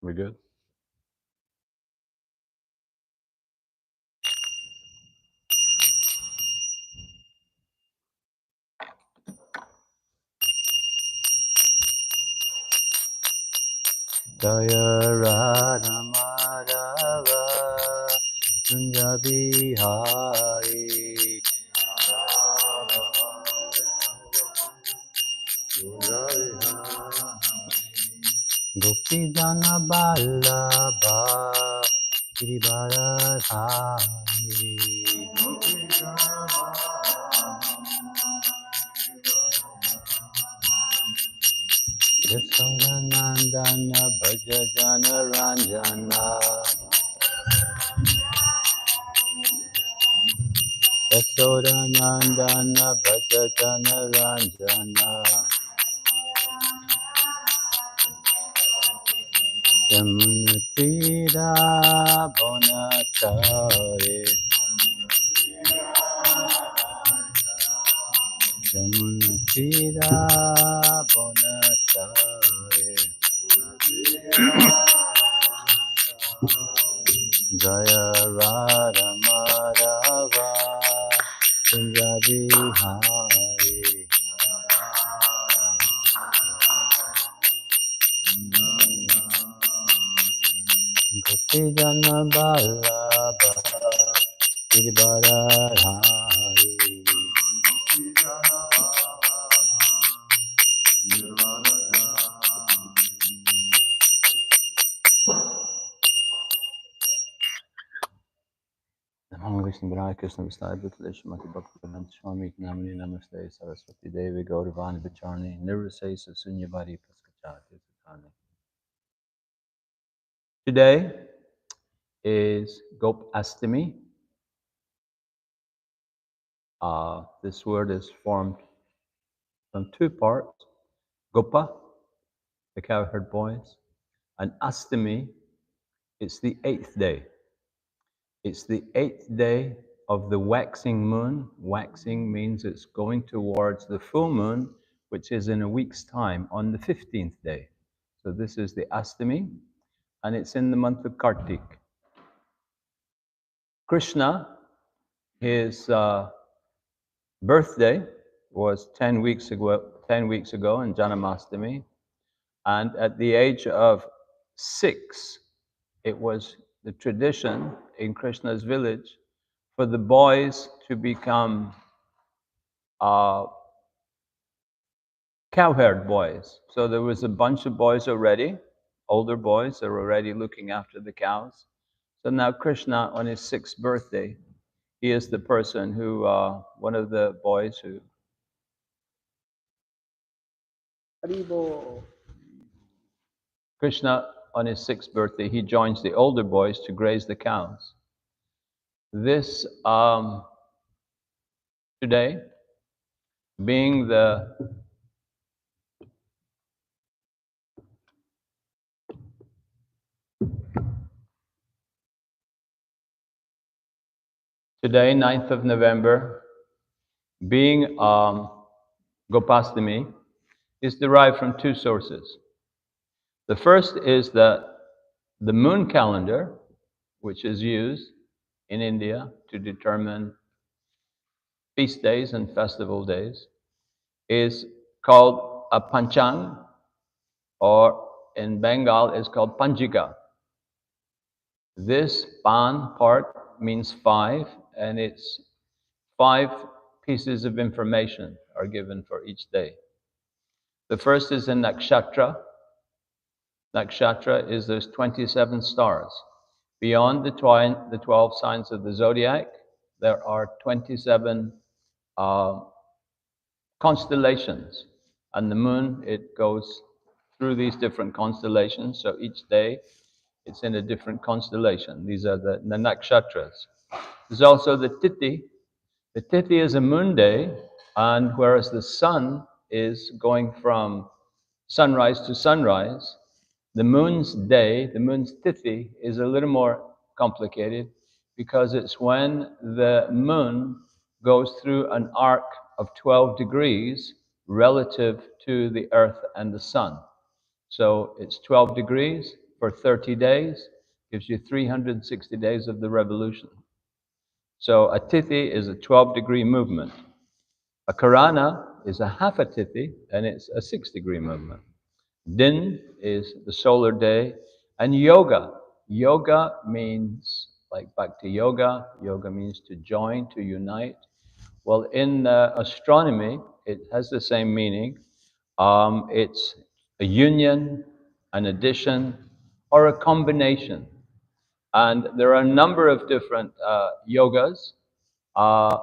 We good? Jaya Radha Madhava Kunjabi Hari Gopi Jana Ballabha Girivara Dhari Yasoda Nandana Bhaja Jana Ranjana Yasoda Nandana Bhaja Jana Ranjana Yamuna Tira Bonachare Yamuna Tira Bonachare Jaya Radha Madhava Punjabi Hari Gopi Jana Ballabha Girivara Dhari Namo Vishnu Bharaya Krishna Vistaya Bhutale Shrimati Bhaktivedanta Swami Namani Namaste Saraswati Devi Gaudavani Vicharni Nirvasai Sunyavadi Paskachati Sutani. Today is Gopastami. This word is formed from two parts. Gopa, the cowherd boys, and Astami, it's the 8th day. It's the 8th day of the waxing moon. Waxing means it's going towards the full moon, which is in a week's time on the 15th day. So this is the Astami, and it's in the month of Kartik. Krishna, his birthday was 10 weeks ago in Janamastami, and at the age of 6, it was the tradition in Krishna's village for the boys to become cowherd boys. So there was a bunch of boys already, older boys that were already looking after the cows. So now Krishna, on his 6th birthday, he is the person who, one of the boys who, Krishna, on his 6th birthday, he joins the older boys to graze the cows. This, today, being today, 9th of November, being Gopastami, is derived from two sources. The first is that the moon calendar, which is used in India to determine feast days and festival days, is called a panchang, or in Bengal is called panjika. This pan part means 5, and it's 5 pieces of information are given for each day. The first is a nakshatra. Nakshatra is there's 27 stars. Beyond the 12 signs of the zodiac, there are 27 constellations. And the moon, it goes through these different constellations. So each day, it's in a different constellation. These are the nakshatras. There's also the tithi. The tithi is a moon day, and whereas the sun is going from sunrise to sunrise, the moon's day, the moon's tithi, is a little more complicated because it's when the moon goes through an arc of 12 degrees relative to the earth and the sun. So it's 12 degrees, for 30 days gives you 360 days of the revolution. So a tithi is a 12-degree movement. A karana is a half a tithi, and it's a 6-degree movement. Din is the solar day, and yoga. Yoga means, like back to yoga, yoga means to join, to unite. Well, in astronomy, it has the same meaning. It's a union, an addition, or a combination. And there are a number of different yogas. Uh,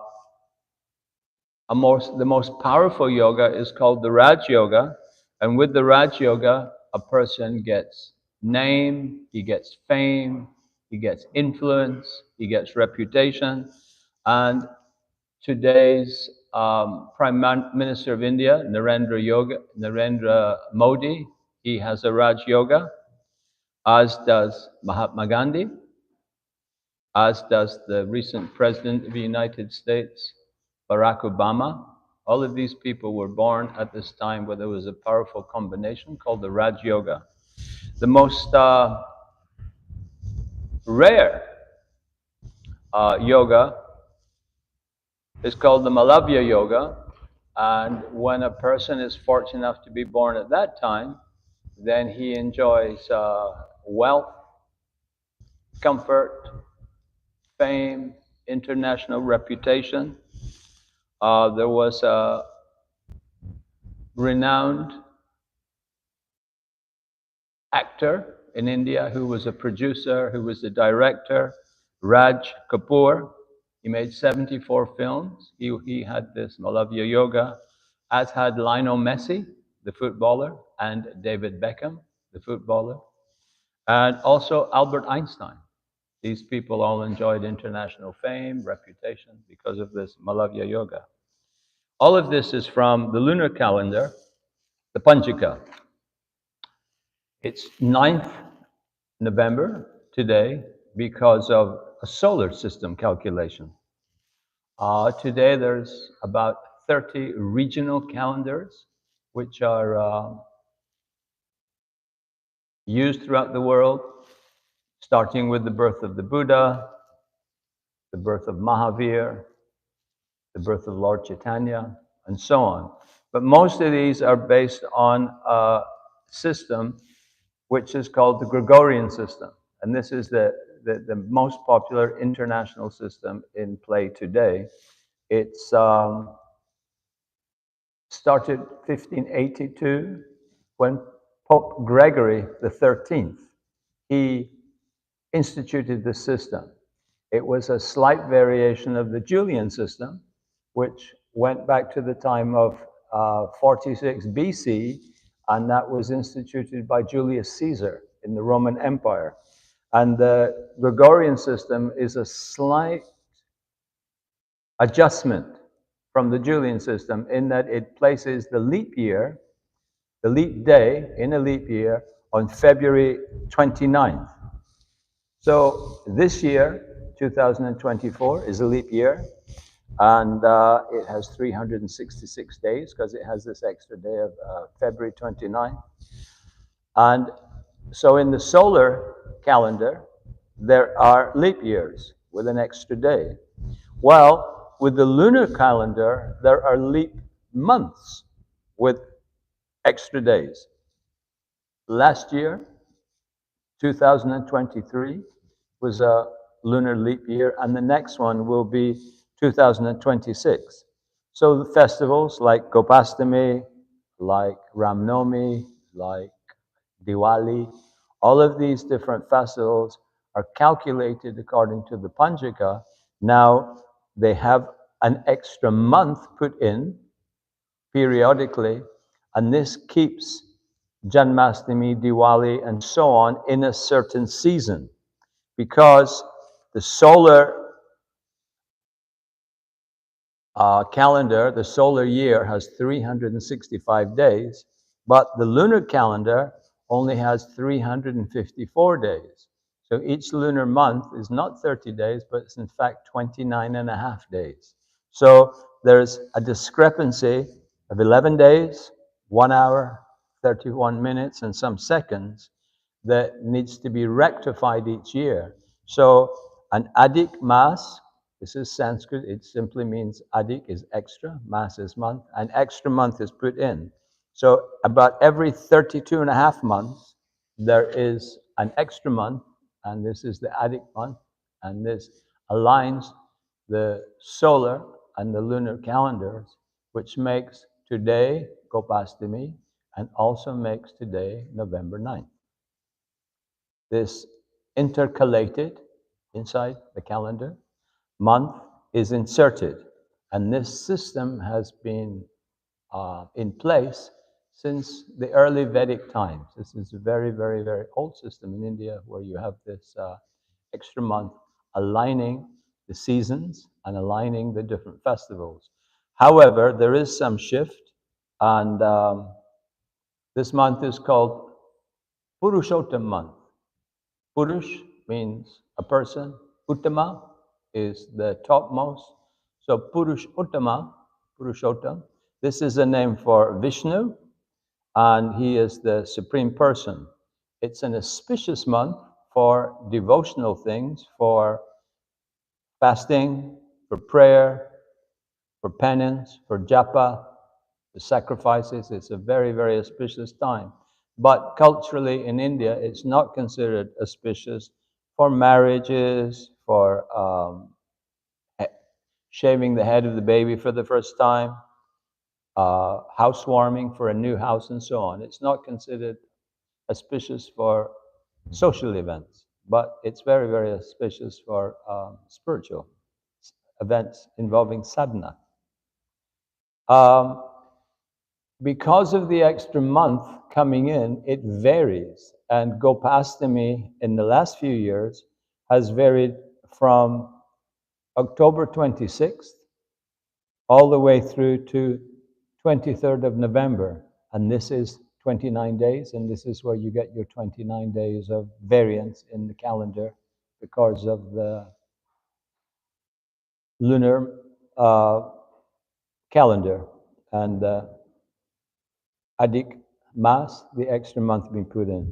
the most powerful yoga is called the Raj Yoga. And with the Raj Yoga, a person gets name, he gets fame, he gets influence, he gets reputation. And today's Prime Minister of India, Narendra Modi, he has a Raj Yoga, as does Mahatma Gandhi, as does the recent President of the United States, Barack Obama. All of these people were born at this time where there was a powerful combination called the Raj Yoga. The most rare yoga is called the Malavya Yoga. And when a person is fortunate enough to be born at that time, then he enjoys wealth, comfort, fame, international reputation. There was a renowned actor in India who was a producer, who was a director, Raj Kapoor. He made 74 films. He had this Malavya Yoga, as had Lionel Messi, the footballer, and David Beckham, the footballer, and also Albert Einstein. These people all enjoyed international fame, reputation because of this Malavya Yoga. All of this is from the lunar calendar, the Panchika. It's 9th November today because of a solar system calculation. Today there's about 30 regional calendars which are used throughout the world, starting with the birth of the Buddha, the birth of Mahavir, the birth of Lord Chaitanya, and so on. But most of these are based on a system which is called the Gregorian system. And this is the most popular international system in play today. It's started 1582 when Pope Gregory XIII, he instituted the system. It was a slight variation of the Julian system, which went back to the time of 46 BC, and that was instituted by Julius Caesar in the Roman Empire. And the Gregorian system is a slight adjustment from the Julian system in that it places the leap year, the leap day in a leap year on February 29th. So this year, 2024, is a leap year, and it has 366 days because it has this extra day of February 29th. And so in the solar calendar, there are leap years with an extra day. Well, with the lunar calendar, there are leap months with extra days. Last year, 2023, was a lunar leap year, and the next one will be 2026. So the festivals like Gopastami, like Ramnomi, like Diwali, all of these different festivals are calculated according to the Panchika. Now they have an extra month put in periodically, and this keeps Janmashtami, Diwali, and so on in a certain season, because the solar calendar, the solar year, has 365 days, but the lunar calendar only has 354 days. So each lunar month is not 30 days, but it's in fact 29 and a half days. So there's a discrepancy of 11 days, 1 hour, 31 minutes, and some seconds that needs to be rectified each year. So an Adik Mas, this is Sanskrit, it simply means Adik is extra, Mas is month, an extra month is put in. So about every 32 and a half months, there is an extra month, and this is the Adik month, and this aligns the solar and the lunar calendars, which makes today Gopastami and also makes today November 9th. This intercalated inside the calendar month is inserted, and this system has been in place since the early Vedic times. This is a very, very, very old system in India where you have this extra month aligning the seasons and aligning the different festivals. However, there is some shift, and this month is called Purushottam month. Purush means a person. Uttama is the topmost. So Purush Uttama, Purushottam, this is a name for Vishnu, and he is the supreme person. It's an auspicious month for devotional things, for fasting, for prayer, for penance, for japa, for sacrifices. It's a very, very auspicious time. But culturally in India, it's not considered auspicious for marriages, for shaving the head of the baby for the first time, housewarming for a new house, and so on. It's not considered auspicious for social events, but it's very, very auspicious for spiritual events involving sadhana. Because of the extra month coming in, it varies. And Gopastami in the last few years has varied from October 26th all the way through to 23rd of November. And this is 29 days, and this is where you get your 29 days of variance in the calendar because of the lunar calendar and the Adik Mas, the extra month being put in.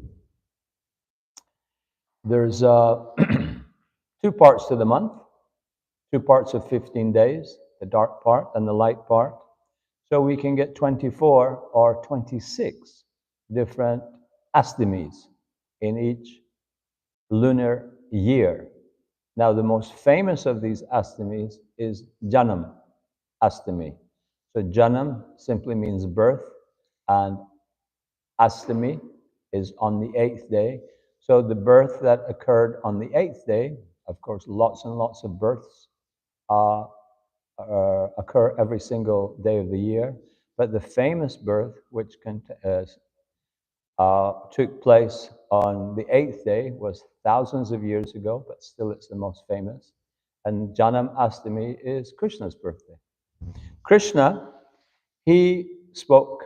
There's 2 parts to the month, 2 parts of 15 days, the dark part and the light part. So we can get 24 or 26 different astamis in each lunar year. Now, the most famous of these astamis is Janam Astami. So Janam simply means birth, and Astami is on the 8th day. So the birth that occurred on the 8th day, of course, lots and lots of births occur every single day of the year. But the famous birth, which took place on the 8th day, was thousands of years ago, but still it's the most famous. And Janam Astami is Krishna's birthday. Krishna, he spoke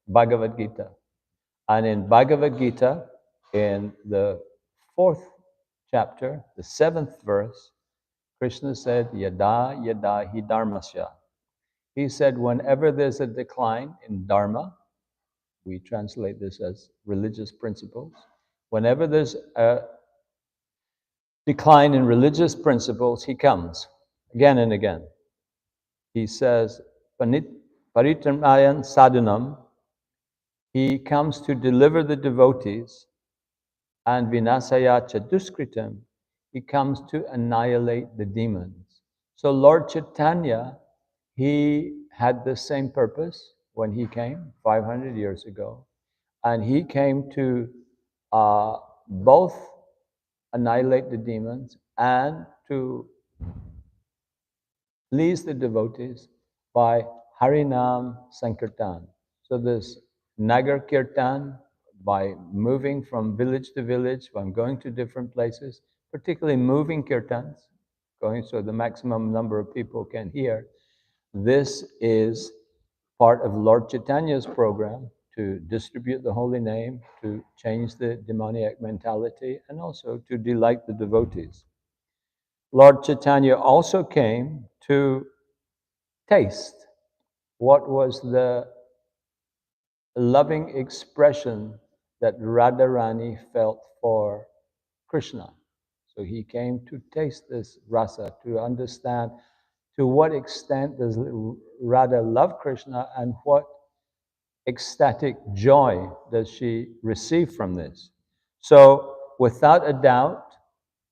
Bhagavad Gita. And in Bhagavad Gita, in the 4th chapter, the 7th verse, Krishna said, Yada yada hi dharmasya. He said, whenever there's a decline in dharma, we translate this as religious principles. Whenever there's a decline in religious principles, he comes again and again. He says, Paritramayan sadhanam. He comes to deliver the devotees, and vinasaya chaduskritam. He comes to annihilate the demons. So Lord Chaitanya, he had the same purpose when he came 500 years ago. And he came to both annihilate the demons and to please the devotees by Harinam Sankirtan. So this Nagar Kirtan, by moving from village to village, by going to different places, particularly moving kirtans, going so the maximum number of people can hear. This is part of Lord Chaitanya's program to distribute the holy name, to change the demoniac mentality, and also to delight the devotees. Lord Chaitanya also came to taste what was the loving expression that Radharani felt for Krishna. So he came to taste this rasa, to understand to what extent does Radha love Krishna and what ecstatic joy does she receive from this. So without a doubt,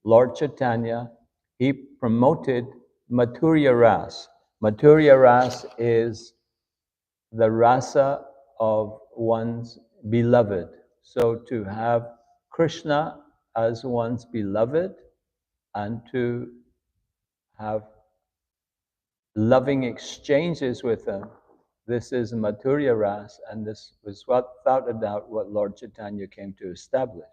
Lord Chaitanya, he promoted Mathurya Ras. Mathurya Ras is the rasa of one's beloved. So to have Krishna as one's beloved and to have loving exchanges with him, this is Mathurya Ras, and this was without a doubt what Lord Chaitanya came to establish.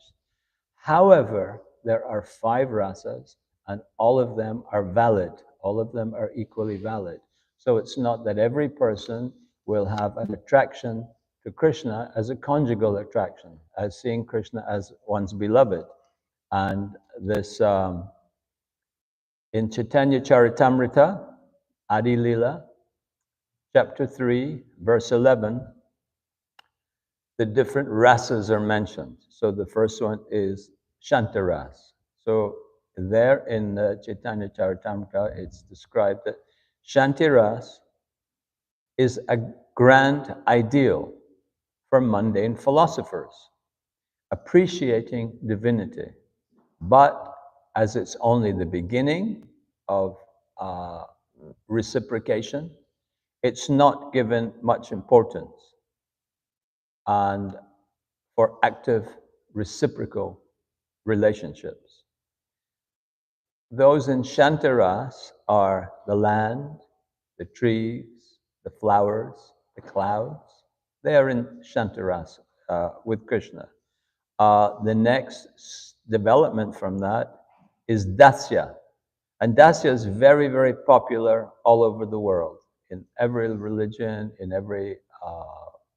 However, there are 5 rasas, and all of them are valid. All of them are equally valid. So it's not that every person will have an attraction to Krishna as a conjugal attraction, as seeing Krishna as one's beloved. And this, in Chaitanya Charitamrita, Adi Lila, chapter 3, verse 11, the different rasas are mentioned. So the first one is Shantaras. So there in Chaitanya Charitamrita, it's described that Shantiras is a grand ideal for mundane philosophers, appreciating divinity. But as it's only the beginning of reciprocation, it's not given much importance. And for active reciprocal relationships. Those in Shantaras are the land, the trees, the flowers, the clouds. They are in Shantaras with Krishna. The next development from that is Dasya. And Dasya is very, very popular all over the world, in every religion, in every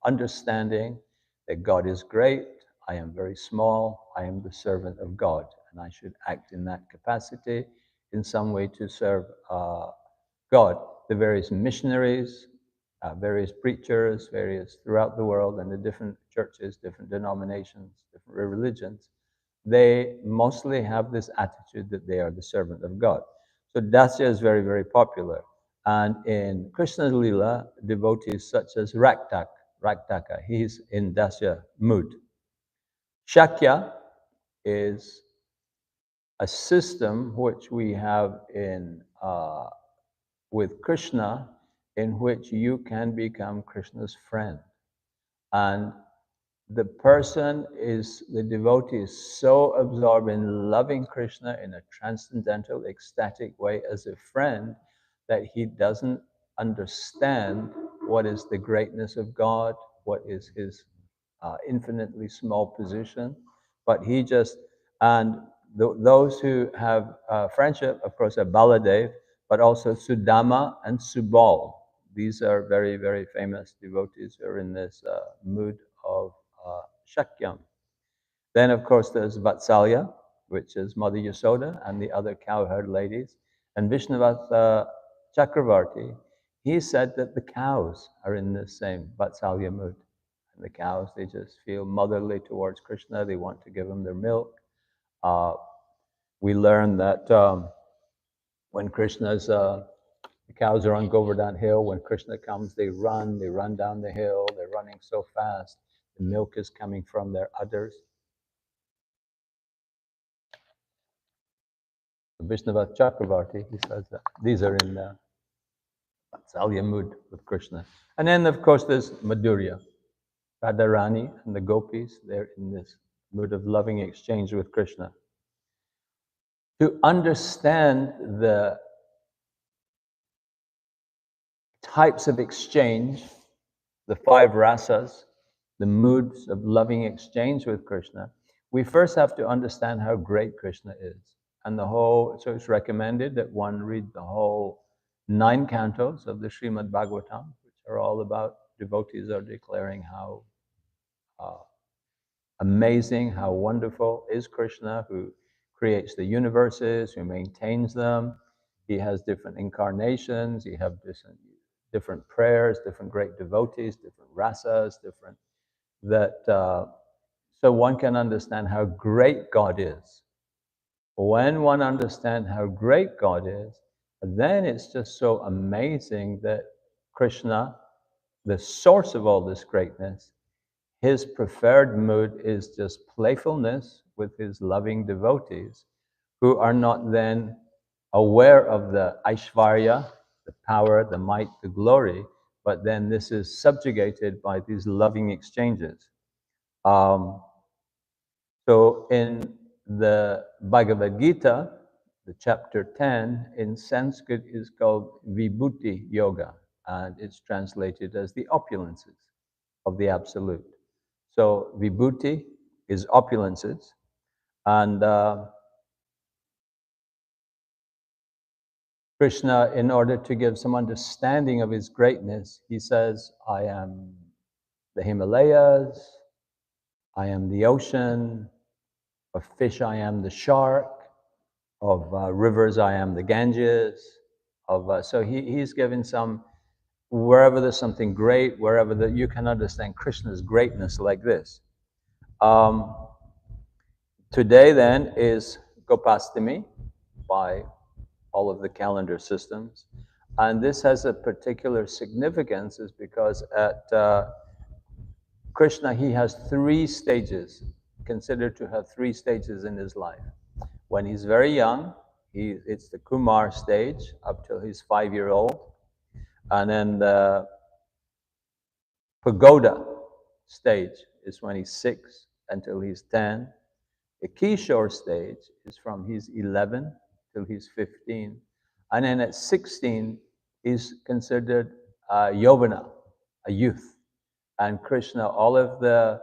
understanding that God is great, I am very small, I am the servant of God, and I should act in that capacity in some way to serve God. The various missionaries, various preachers, various throughout the world, and the different churches, different denominations, different religions, they mostly have this attitude that they are the servant of God. So Dasya is very, very popular. And in Krishna's Leela, devotees such as Raktaka, he's in Dasya mood. Shakya is a system which we have in with Krishna, in which you can become Krishna's friend. And the person is, the devotee is so absorbed in loving Krishna in a transcendental, ecstatic way as a friend that he doesn't understand what is the greatness of God, what is his infinitely small position, but he just, and those who have friendship, of course, are Baladev, but also Sudama and Subal. These are very, very famous devotees who are in this mood of Shakyam. Then, of course, there's Vatsalya, which is Mother Yasoda and the other cowherd ladies. And Vishnuvat Chakravarti, he said that the cows are in this same Vatsalya mood. And the cows, they just feel motherly towards Krishna. They want to give him their milk. We learn that when Krishna's, the cows are on Govardhan Hill, when Krishna comes, they run down the hill, they're running so fast. The milk is coming from their udders. Vishnuvat Chakravarti, he says that. These are in Vatsalya mood with Krishna. And then, of course, there's Madhurya. Radharani and the gopis, they're in this mood of loving exchange with Krishna. To understand the types of exchange, the 5 rasas, the moods of loving exchange with Krishna, we first have to understand how great Krishna is. And so it's recommended that one read the whole 9 cantos of the Srimad Bhagavatam, which are all about devotees are declaring how amazing, how wonderful is Krishna, who creates the universes, who maintains them. He has different incarnations, he has different prayers, different great devotees, different rasas, different, that So one can understand how great God is. When one understands how great God is, then it's just so amazing that Krishna, the source of all this greatness, his preferred mood is just playfulness with his loving devotees who are not then aware of the Aishvarya, the power, the might, the glory, but then this is subjugated by these loving exchanges. Um, so in the Bhagavad Gita, the chapter 10 in Sanskrit is called Vibhuti Yoga, and it's translated as the opulences of the Absolute. So Vibhuti is opulences, and Krishna, in order to give some understanding of his greatness, he says, I am the Himalayas, I am the ocean, of fish I am the shark, of rivers I am the Ganges. So he's given some, wherever there's something great, wherever that you can understand Krishna's greatness like this. Today then is Gopastami by all of the calendar systems. And this has a particular significance is because at Krishna, he has 3 stages, considered to have 3 stages in his life. When he's very young, it's the Kumar stage up till he's 5-year-old. And then the Pagoda stage is when he's 6 until he's 10. The Kishore stage is from he's 11 till he's 15. And then at 16, he's considered Yovana, a youth. And Krishna, all of the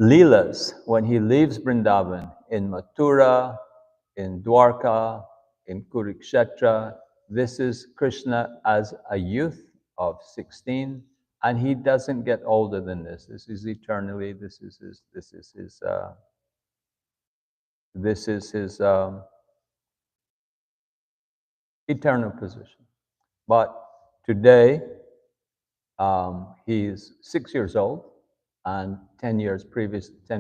Leelas, when he leaves Vrindavan, in Mathura, in Dwarka, in Kurukshetra, this is Krishna as a youth of 16, and he doesn't get older than this. This is eternally, this is his eternal position. But today, he's 6 years old, and 10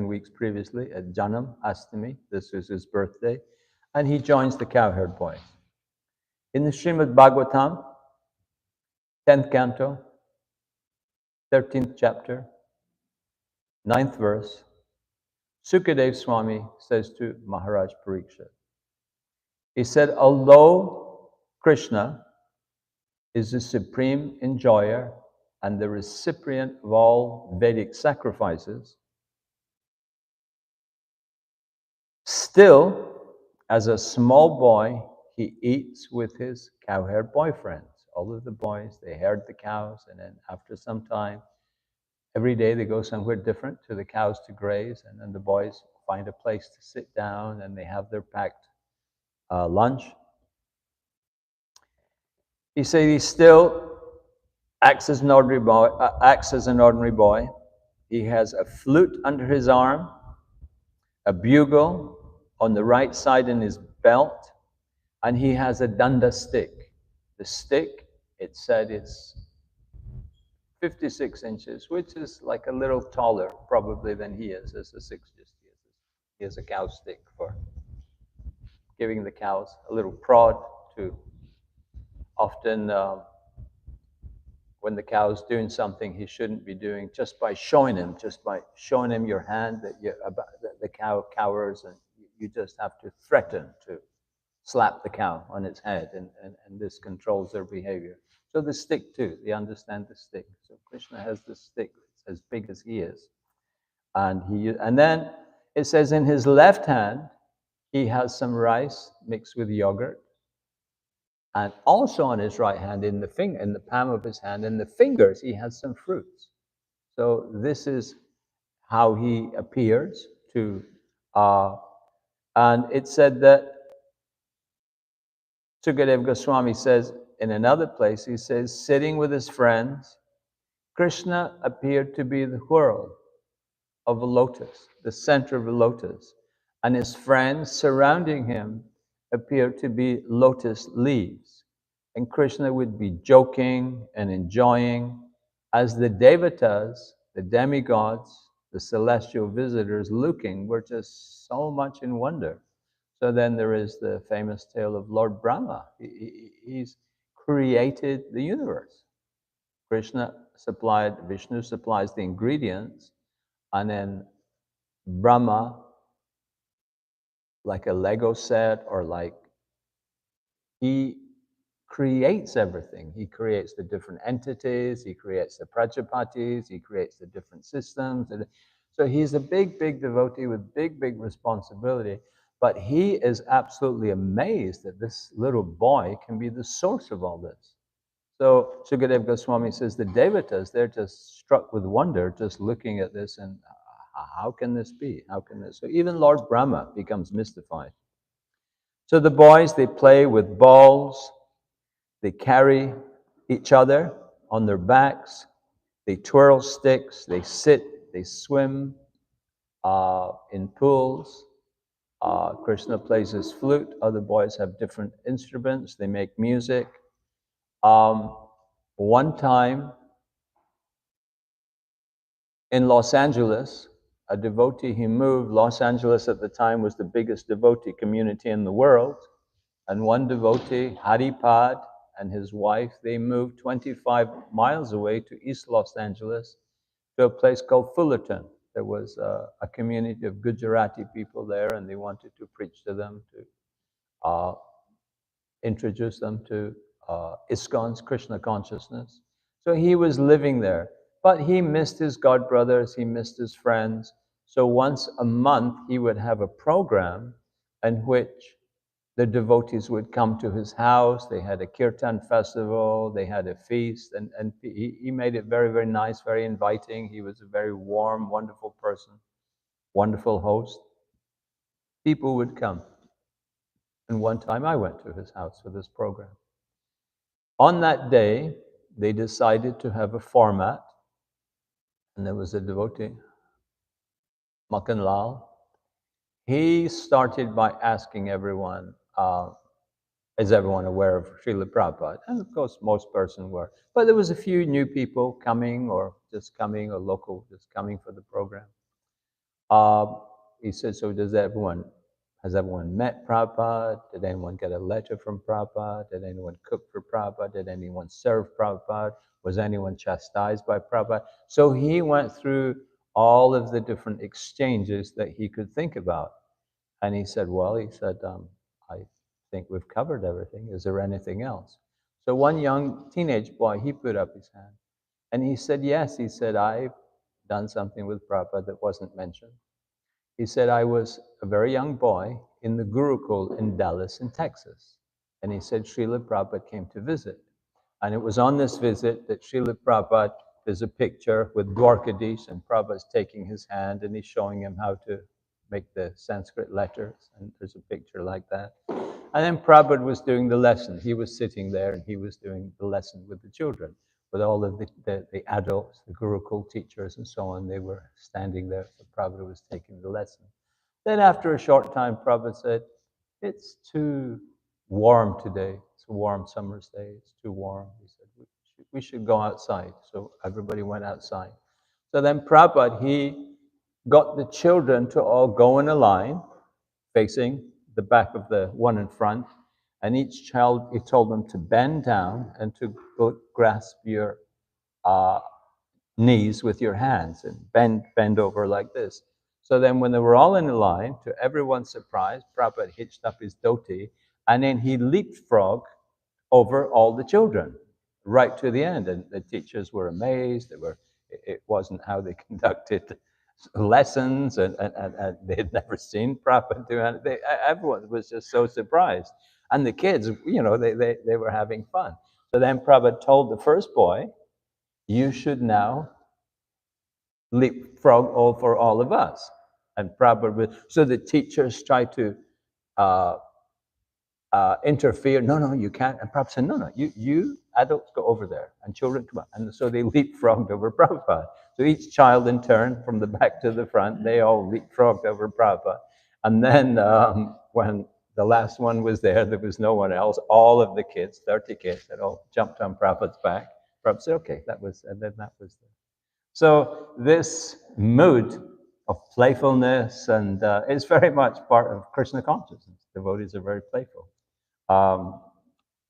weeks previously at Janam Astami, this is his birthday, and he joins the cowherd boys. In the Srimad Bhagavatam, 10th canto, 13th chapter, 9th verse, Sukadev Swami says to Maharaj Parikshit, he said, although Krishna is the supreme enjoyer and the recipient of all Vedic sacrifices, still, as a small boy, he eats with his cowherd boyfriends. All of the boys, they herd the cows, and then after some time, every day they go somewhere different to the cows to graze, and then the boys find a place to sit down, and they have their packed lunch. He said he still acts as an ordinary boy. He has a flute under his arm, a bugle on the right side in his belt, and he has a danda stick. The stick, it said it's 56 inches, which is like a little taller probably than he is as a 6. He has a cow stick for giving the cows a little prod to often when the cow's doing something he shouldn't be doing, just by showing him your hand that the cow cowers, and you just have to threaten to slap the cow on its head, and this controls their behavior. So the stick too, they understand the stick. So Krishna has the stick, it's as big as he is. And then it says in his left hand, he has some rice mixed with yogurt. And also on his right hand, in the palm of his hand, in the fingers, he has some fruits. So this is how he appears to, and it said that Sukadev Goswami says in another place, he says, sitting with his friends, Krishna appeared to be the whirl of a lotus, the center of a lotus, and his friends surrounding him appeared to be lotus leaves. And Krishna would be joking and enjoying as the devatas, the demigods, the celestial visitors looking were just so much in wonder. So then there is the famous tale of Lord Brahma. He's created the universe. Vishnu supplies the ingredients, and then Brahma, like a Lego set, or like he creates everything. He creates the different entities, he creates the prajapatis, he creates the different systems. So he's a big, big devotee with big, big responsibility. But he is absolutely amazed that this little boy can be the source of all this. So Sukadeva Goswami says the devatas, they're just struck with wonder just looking at this, and how can this be? How can this? So even Lord Brahma becomes mystified. So the boys, they play with balls, they carry each other on their backs, they twirl sticks, they sit, they swim in pools. Krishna plays his flute, other boys have different instruments, they make music. One time in Los Angeles, a devotee, he moved. Los Angeles at the time was the biggest devotee community in the world. And one devotee, Haripad, and his wife, they moved 25 miles away to East Los Angeles to a place called Fullerton. There was a community of Gujarati people there, and they wanted to preach to them, to introduce them to ISKCON's Krishna consciousness. So he was living there, but he missed his god brothers, he missed his friends. So once a month, he would have a program in which the devotees would come to his house. They had a kirtan festival, they had a feast, and he made it very, very nice, very inviting. He was a very warm, wonderful person, wonderful host. People would come. And one time I went to his house for this program. On that day, they decided to have a format, and there was a devotee, Makan Lal. He started by asking everyone, is everyone aware of Srila Prabhupada? And of course, most persons were. But there was a few new people coming, or just coming, or local, just coming for the program. He said, so has everyone met Prabhupada? Did anyone get a letter from Prabhupada? Did anyone cook for Prabhupada? Did anyone serve Prabhupada? Was anyone chastised by Prabhupada? So he went through all of the different exchanges that he could think about. And he said, I think we've covered everything. Is there anything else? So one young teenage boy, he put up his hand. And he said, yes. He said, I've done something with Prabhupada that wasn't mentioned. He said, I was a very young boy in the Gurukul in Dallas in Texas. And he said, Srila Prabhupada came to visit. And it was on this visit that Srila Prabhupada, there's a picture with Dwarkadish, and Prabhupada's taking his hand and he's showing him how to make the Sanskrit letters. And there's a picture like that. And then Prabhupada was doing the lesson. He was sitting there and he was doing the lesson with the children, with all of the adults, the Gurukul teachers and so on. They were standing there, so Prabhupada was taking the lesson. Then after a short time, Prabhupada said, it's too warm today. It's a warm summer's day. It's too warm. He said, we should go outside. So everybody went outside. So then Prabhupada, he got the children to all go in a line facing the back of the one in front, and each child, he told them to bend down and to grasp your knees with your hands and bend over like this. So then when they were all in a line, to everyone's surprise, Prabhupada hitched up his dhoti, and then he leapfrogged over all the children right to the end. And the teachers were amazed. It wasn't how they conducted lessons, and they had never seen Prabhupada do anything. Everyone was just so surprised. And the kids, they were having fun. So then Prabhupada told the first boy, you should now leapfrog over all of us. And Prabhupada, so the teachers tried to interfere. No, you can't. And Prabhupada said, no, you adults go over there, and children come up. And so they leapfrogged over Prabhupada. So each child in turn, from the back to the front, they all leapfrogged over Prabhupada. And then when the last one was there was no one else. All of the kids, 30 kids, had all jumped on Prabhupada's back. Prabhupada said, okay, that was the So this mood of playfulness and is very much part of Krishna consciousness. Devotees are very playful. Um,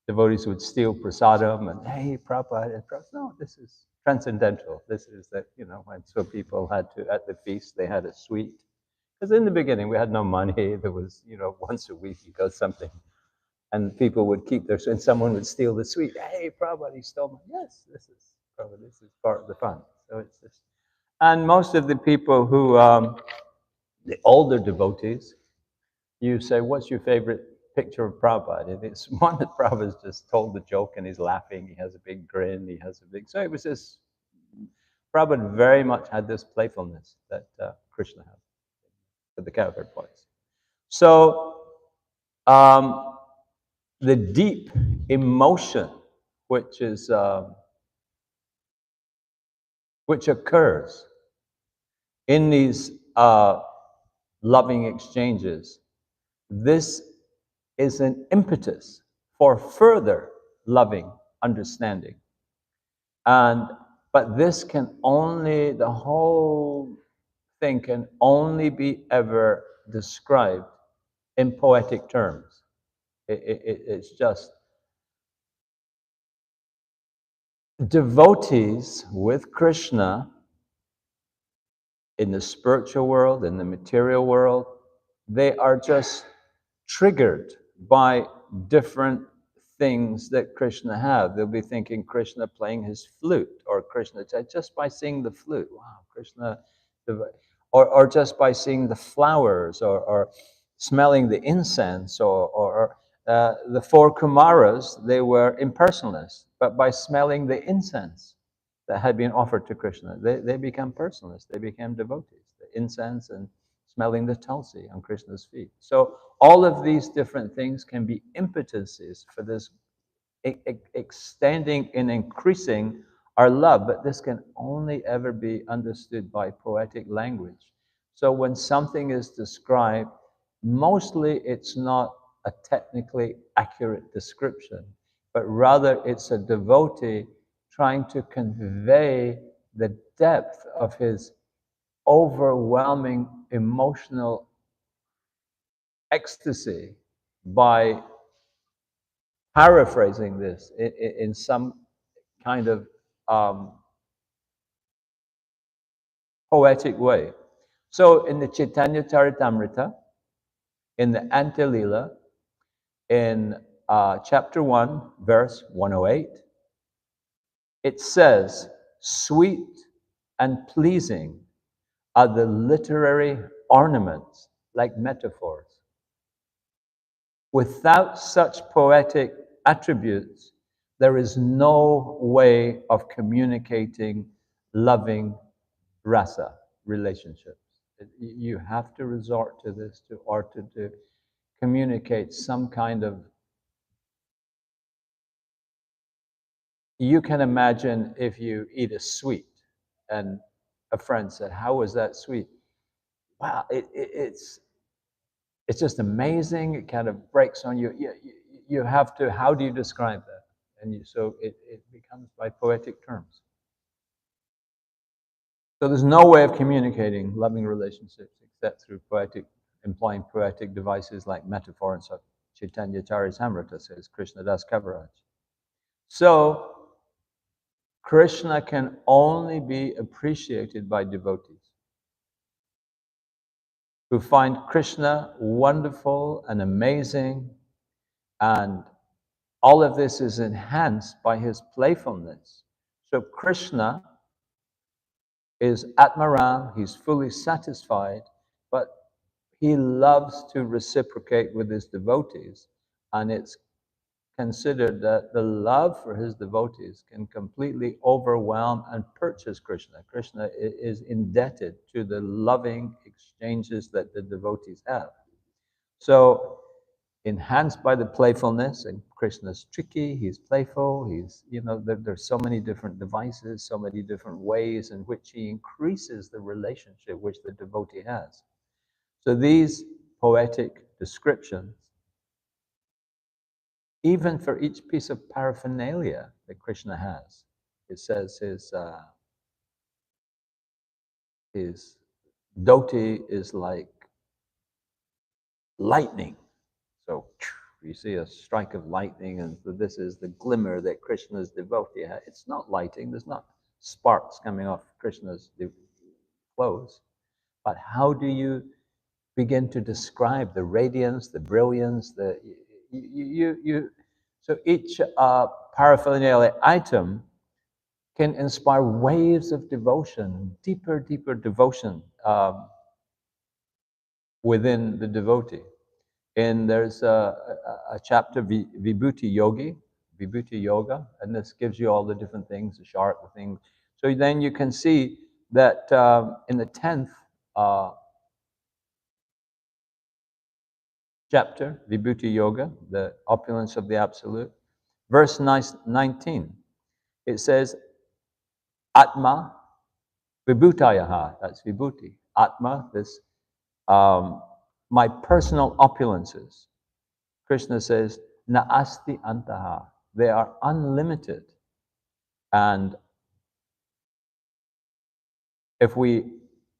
devotees would steal prasadam and, hey, Prabhupada, and Prabhupada, no, this is transcendental. This is that, and so people had to, at the feast, they had a sweet. Because in the beginning, we had no money. There was, once a week you got something. And people would keep their, and someone would steal the sweet. Hey, Prabhupada, he stole my, yes, this is, Prabhupada, this is part of the fun. So it's just, and most of the people who, the older devotees, you say, what's your favorite picture of Prabhupada? And it's one that Prabhupada's just told the joke and he's laughing. He has a big grin. He has a big, so it was this, Prabhupada very much had this playfulness that Krishna had at the cowherd place. So the deep emotion which is which occurs in these loving exchanges, this is an impetus for further loving understanding. But this can only, the whole thing can only be ever described in poetic terms. It's just devotees with Krishna in the spiritual world, in the material world, they are just triggered by different things that Krishna have. They'll be thinking Krishna playing his flute, or Krishna just by seeing the flute. Wow, Krishna, or just by seeing the flowers, or smelling the incense, or the four Kumaras, they were impersonalists, but by smelling the incense that had been offered to Krishna, they become personalists, they became devotees. The incense and smelling the tulsi on Krishna's feet. So all of these different things can be impetuses for this extending and increasing our love, but this can only ever be understood by poetic language. So when something is described, mostly it's not a technically accurate description, but rather it's a devotee trying to convey the depth of his overwhelming emotional ecstasy by paraphrasing this in some kind of poetic way. So in the Chaitanya Charitamrita, in the Antilila, in chapter 1, verse 108, it says, sweet and pleasing are the literary ornaments, like metaphors. Without such poetic attributes, there is no way of communicating loving rasa relationships. You have to resort to this to communicate some kind of. You can imagine if you eat a sweet, and a friend said, "How was that sweet?" Wow, it's just amazing. It kind of breaks on you. You have to. How do you describe that? And so it becomes by poetic terms. So there's no way of communicating loving relationships except through poetic, employing poetic devices like metaphor and such. Chaitanya Charitamrita says, Krishna Das Kaviraj. So Krishna can only be appreciated by devotees who find Krishna wonderful and amazing, and all of this is enhanced by his playfulness. So Krishna is Atmaram, he's fully satisfied, but he loves to reciprocate with his devotees, and it's considered that the love for his devotees can completely overwhelm and purchase Krishna. Krishna is indebted to the loving exchanges that the devotees have. So, enhanced by the playfulness, and Krishna's tricky, he's playful, there's so many different devices, so many different ways in which he increases the relationship which the devotee has. So these poetic descriptions, even for each piece of paraphernalia that Krishna has, it says his His dhoti is like lightning. So you see a strike of lightning, and this is the glimmer that Krishna's devotee has. It's not lighting, there's not sparks coming off Krishna's clothes. But how do you begin to describe the radiance, the brilliance, so each paraphernalia item can inspire waves of devotion, deeper, deeper devotion within the devotee. And there's a chapter, Vibhuti Yoga, and this gives you all the different things, the chart, the things. So then you can see that in the 10th chapter, Vibhuti Yoga, the opulence of the Absolute, verse 19, it says, Atma Vibhutayaha, that's Vibhuti. Atma, this, my personal opulences. Krishna says, Na asti antaha. They are unlimited. And if we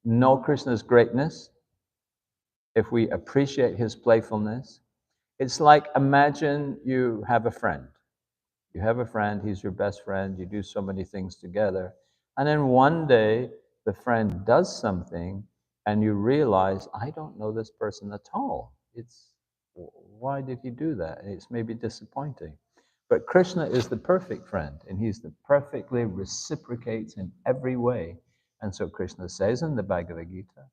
know Krishna's greatness, if we appreciate his playfulness, it's like imagine you have a friend. You have a friend, he's your best friend, you do so many things together. And then one day, the friend does something and you realize, I don't know this person at all. Why did he do that? It's maybe disappointing. But Krishna is the perfect friend, and he's the perfectly reciprocates in every way. And so Krishna says in the Bhagavad Gita,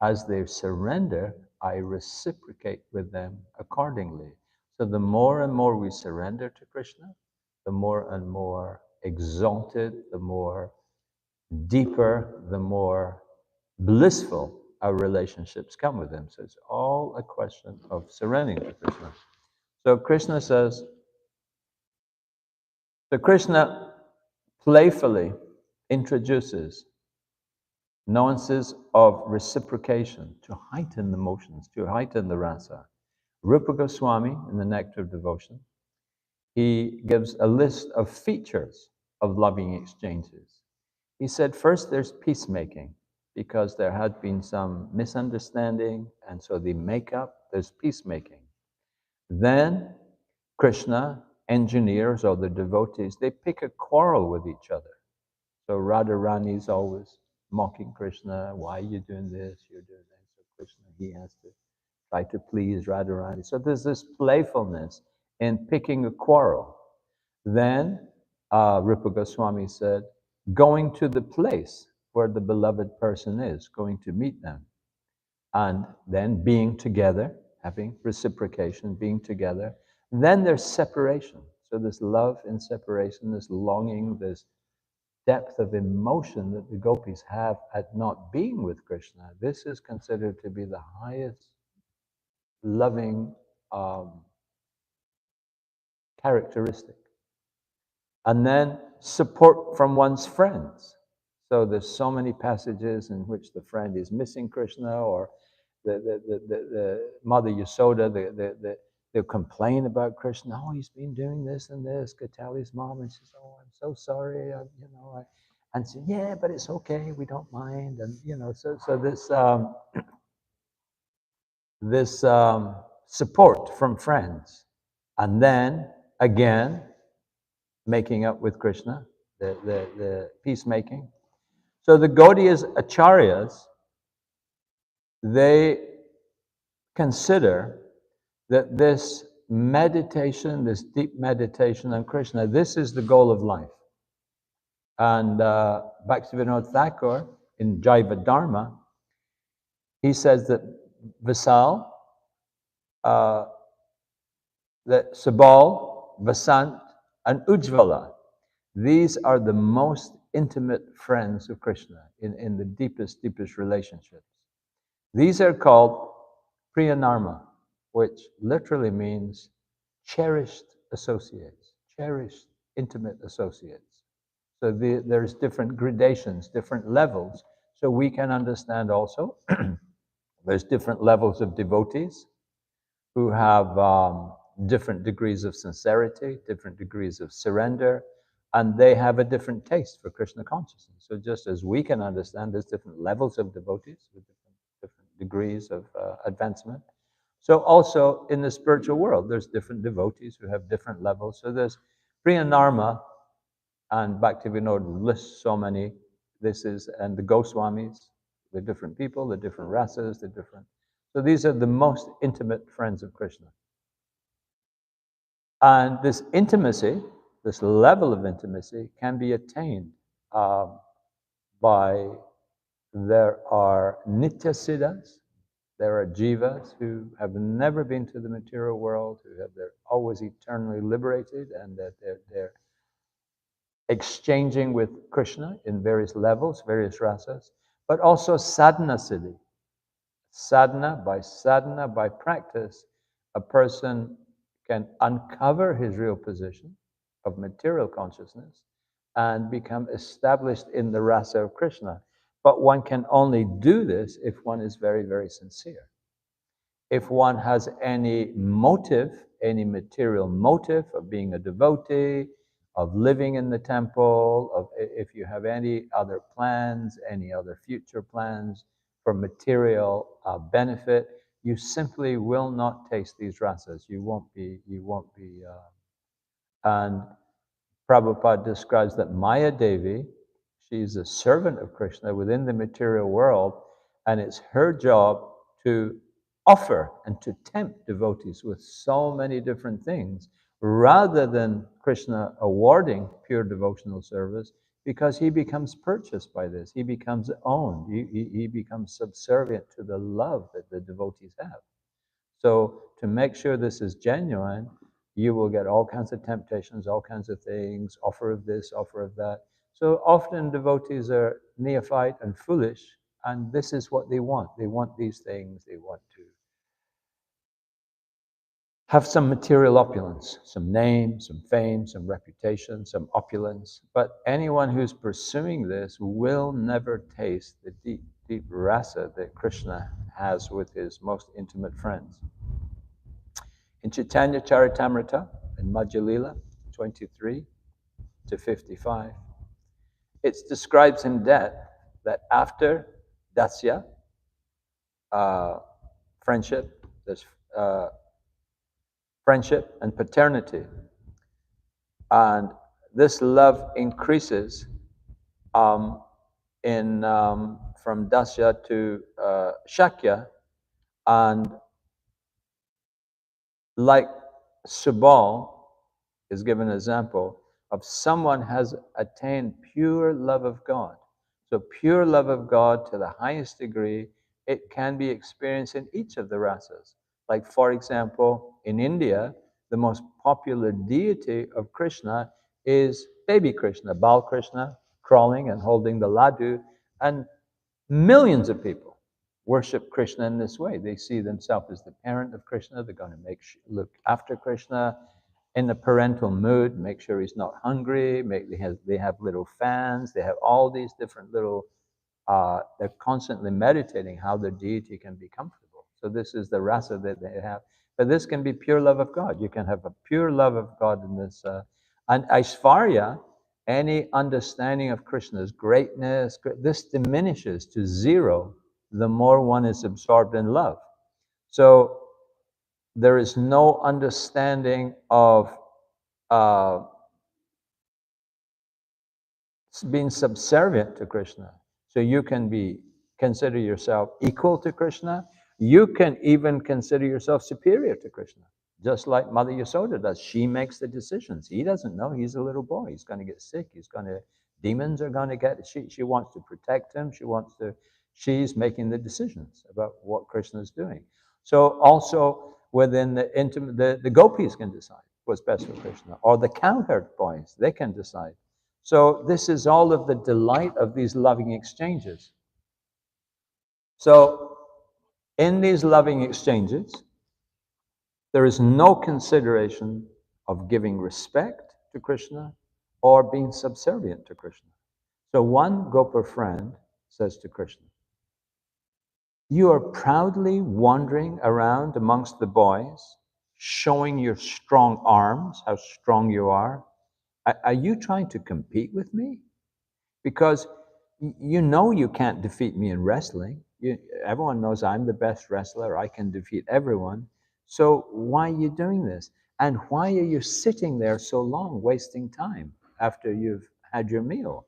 as they surrender, I reciprocate with them accordingly. So the more and more we surrender to Krishna, the more and more exalted, the more deeper, the more blissful our relationships come with him. So it's all a question of surrendering to Krishna. So Krishna says, so Krishna playfully introduces nuances of reciprocation to heighten the motions, to heighten the rasa. Rupa Goswami, in the Nectar of Devotion, he gives a list of features of loving exchanges. He said, first, there's peacemaking, because there had been some misunderstanding, and so they make up, there's peacemaking. Then Krishna engineers, or the devotees, they pick a quarrel with each other. So Radharani is always mocking Krishna, why are you doing this, you're doing that. So Krishna, he has to try to please Radharani. So there's this playfulness in picking a quarrel. Then Rupa Goswami said, going to the place where the beloved person is, going to meet them. And then being together, having reciprocation, being together. Then there's separation. So there's love in separation, there's longing, there's depth of emotion that the gopis have at not being with Krishna. This is considered to be the highest loving characteristic. And then support from one's friends. So there's so many passages in which the friend is missing Krishna, or the Mother Yasoda, they'll complain about Krishna. Oh, he's been doing this and this. Katali's mom, and she says, "Oh, I'm so sorry." And say, "Yeah, but it's okay. We don't mind." And so this support from friends, and then again making up with Krishna, the peacemaking. So the Gaudiyas Acharyas, they consider that this meditation, this deep meditation on Krishna, this is the goal of life. And Bhaktivinoda Thakur, in Jaiva Dharma, he says that Vasal, that Sabal, Vasant, and Ujjvala, these are the most intimate friends of Krishna in the deepest relationships. These are called Priyanarma, which literally means cherished associates, cherished intimate associates. So there's different gradations, different levels. So we can understand also there's different levels of devotees who have different degrees of sincerity, different degrees of surrender, and they have a different taste for Krishna consciousness. So just as we can understand, there's different levels of devotees with different degrees of advancement. So also in the spiritual world, there's different devotees who have different levels. So there's Priyanarma, and Bhaktivinoda lists so many. And the Goswamis, they're different people, they're different races, they're different. So these are the most intimate friends of Krishna. And this intimacy, this level of intimacy, can be attained by, there are Nityasiddhas, there are jivas who have never been to the material world, they're always eternally liberated, and that they're exchanging with Krishna in various levels, various rasas, but also sadhana siddhi. Sadhana, by practice, a person can uncover his real position of material consciousness and become established in the rasa of Krishna. But one can only do this if one is very, very sincere. If one has any motive, any material motive of being a devotee, of living in the temple, if you have any other plans, any other future plans for material benefit, you simply will not taste these rasas. You won't be. And Prabhupada describes that Maya Devi, she's a servant of Krishna within the material world, and it's her job to offer and to tempt devotees with so many different things, rather than Krishna awarding pure devotional service, because he becomes purchased by this. He becomes owned. He becomes subservient to the love that the devotees have. So to make sure this is genuine, you will get all kinds of temptations, all kinds of things, offer of this, offer of that. So often devotees are neophyte and foolish, and this is what they want. They want these things. They want to have some material opulence, some name, some fame, some reputation, some opulence. But anyone who's pursuing this will never taste the deep, deep rasa that Krishna has with his most intimate friends. In Chaitanya Charitamrita, in Madhya Lila 23 to 55, it describes in depth that after Dasya, friendship, there's friendship and paternity. And this love increases from Dasya to Shakya, and like Subal is given an example of someone has attained pure love of God. So pure love of God to the highest degree, it can be experienced in each of the rasas. Like for example, in India, the most popular deity of Krishna is baby Krishna, Bal Krishna, crawling and holding the laddu, and millions of people worship Krishna in this way. They see themselves as the parent of Krishna. They're going to look after Krishna in the parental mood, make sure he's not hungry. They have little fans. They have all these different little, they're constantly meditating how their deity can be comfortable. So this is the rasa that they have. But this can be pure love of God. You can have a pure love of God in this. And Aishvarya, any understanding of Krishna's greatness, this diminishes to zero the more one is absorbed in love. So there is no understanding of being subservient to Krishna. So you can consider yourself equal to Krishna. You can even consider yourself superior to Krishna, just like Mother Yasoda does. She makes the decisions. He doesn't know. He's a little boy. He's going to get sick. Demons are going to get. She wants to protect him. She's making the decisions about what Krishna is doing. So also within the gopis can decide what's best for Krishna, or the cowherd boys, they can decide. So this is all of the delight of these loving exchanges. So in these loving exchanges, there is no consideration of giving respect to Krishna or being subservient to Krishna. So one Gopa friend says to Krishna, "You are proudly wandering around amongst the boys, showing your strong arms, how strong you are, Are you trying to compete with me? Because you know you can't defeat me in wrestling. Everyone knows I'm the best wrestler. I can defeat everyone. So why are you doing this? And why are you sitting there so long, wasting time after you've had your meal?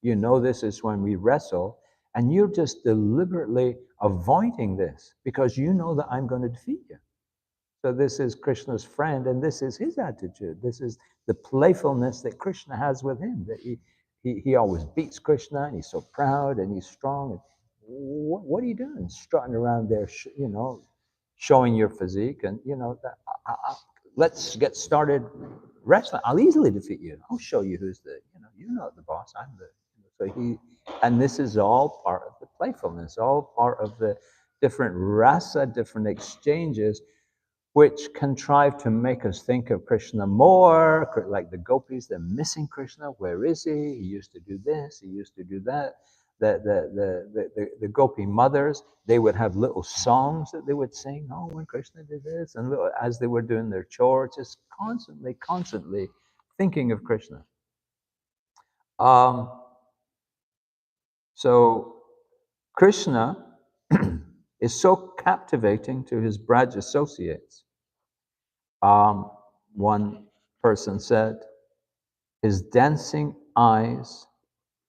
You know this is when we wrestle, and you're just deliberately avoiding this because you know that I'm going to defeat you. So this is Krishna's friend, and this is his attitude. This is the playfulness that Krishna has with him. That he always beats Krishna, and he's so proud and he's strong. And what are you doing, strutting around there? Showing your physique, and let's get started wrestling. I'll easily defeat you. I'll show you who's the. You're not the boss. I'm the. And this is all part of the playfulness, all part of the different rasa, different exchanges which contrive to make us think of Krishna more, like the gopis, they're missing Krishna. Where is he? He used to do this, he used to do that. The gopi mothers, they would have little songs that they would sing, oh, when Krishna did this, and as they were doing their chores, just constantly thinking of Krishna. So Krishna is so captivating to his Braj associates. One person said, his dancing eyes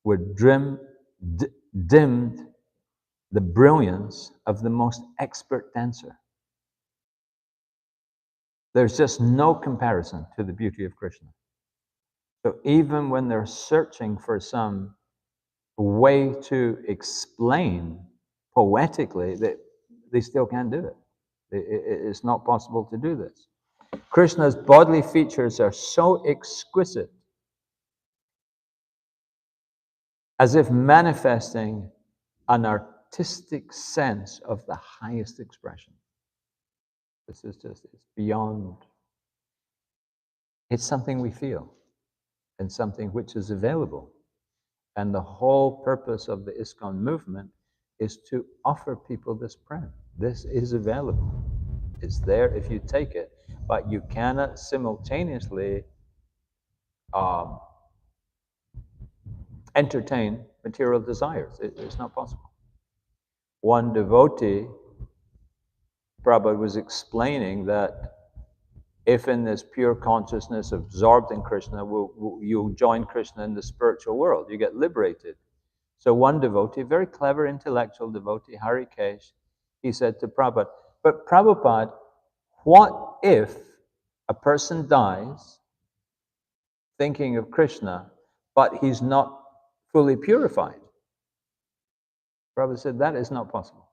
were dimmed the brilliance of the most expert dancer. There's just no comparison to the beauty of Krishna. So even when they're searching for some way to explain poetically, they still can't do it. It's not possible to do this. Krishna's bodily features are so exquisite, as if manifesting an artistic sense of the highest expression. This is just, it's beyond, it's something we feel and something which is available. And the whole purpose of the ISKCON movement is to offer people this prem. This is available. It's there if you take it, but you cannot simultaneously entertain material desires. It's not possible. One devotee, Prabhupada was explaining that if in this pure consciousness absorbed in Krishna, you join Krishna in the spiritual world, you get liberated. So one devotee, very clever intellectual devotee, Harikesh, he said to Prabhupada, but Prabhupada, what if a person dies thinking of Krishna, but he's not fully purified? Prabhupada said, that is not possible.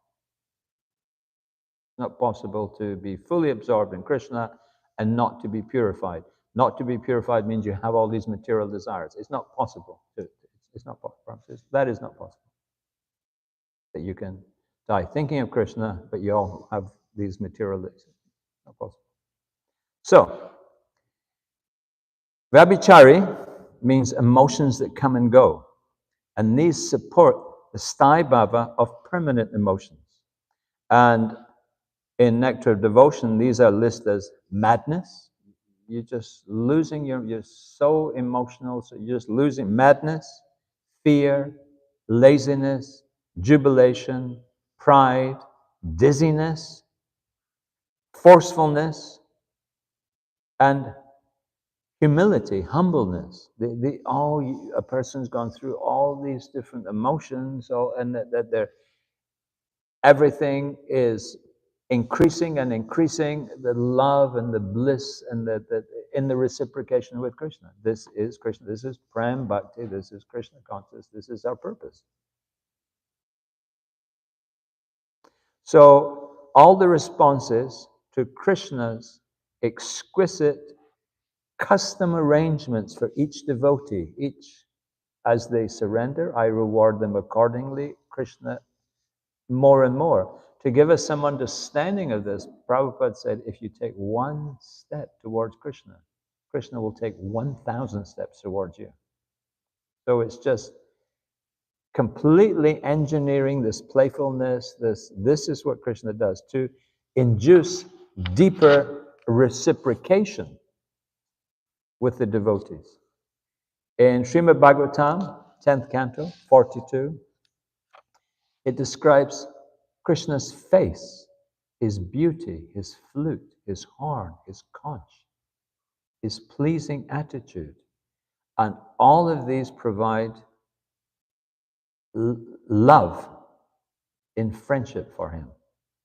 It's not possible to be fully absorbed in Krishna and not to be purified. Not to be purified means you have all these material desires. It's not possible. It's not possible. That is not possible. That you can die thinking of Krishna, but you all have these material desires. Not possible. So, Vyabhichari means emotions that come and go. And these support the sthai bhava of permanent emotions. And in Nectar of Devotion, these are listed as madness. You're just losing you're so emotional, so you're just losing madness, fear, laziness, jubilation, pride, dizziness, forcefulness, and humility, humbleness. A person's gone through all these different emotions, and that they're everything is increasing and increasing, the love and the bliss and in the reciprocation with Krishna. This is Krishna. This is Prem Bhakti. This is Krishna consciousness. This is our purpose. So all the responses to Krishna's exquisite custom arrangements for each devotee, each as they surrender, I reward them accordingly. Krishna more and more. To give us some understanding of this, Prabhupada said, if you take one step towards Krishna, Krishna will take 1,000 steps towards you. So it's just completely engineering this playfulness, this is what Krishna does, to induce deeper reciprocation with the devotees. In Srimad Bhagavatam, 10th canto, 42, it describes Krishna's face, his beauty, his flute, his horn, his conch, his pleasing attitude. And all of these provide love in friendship for him.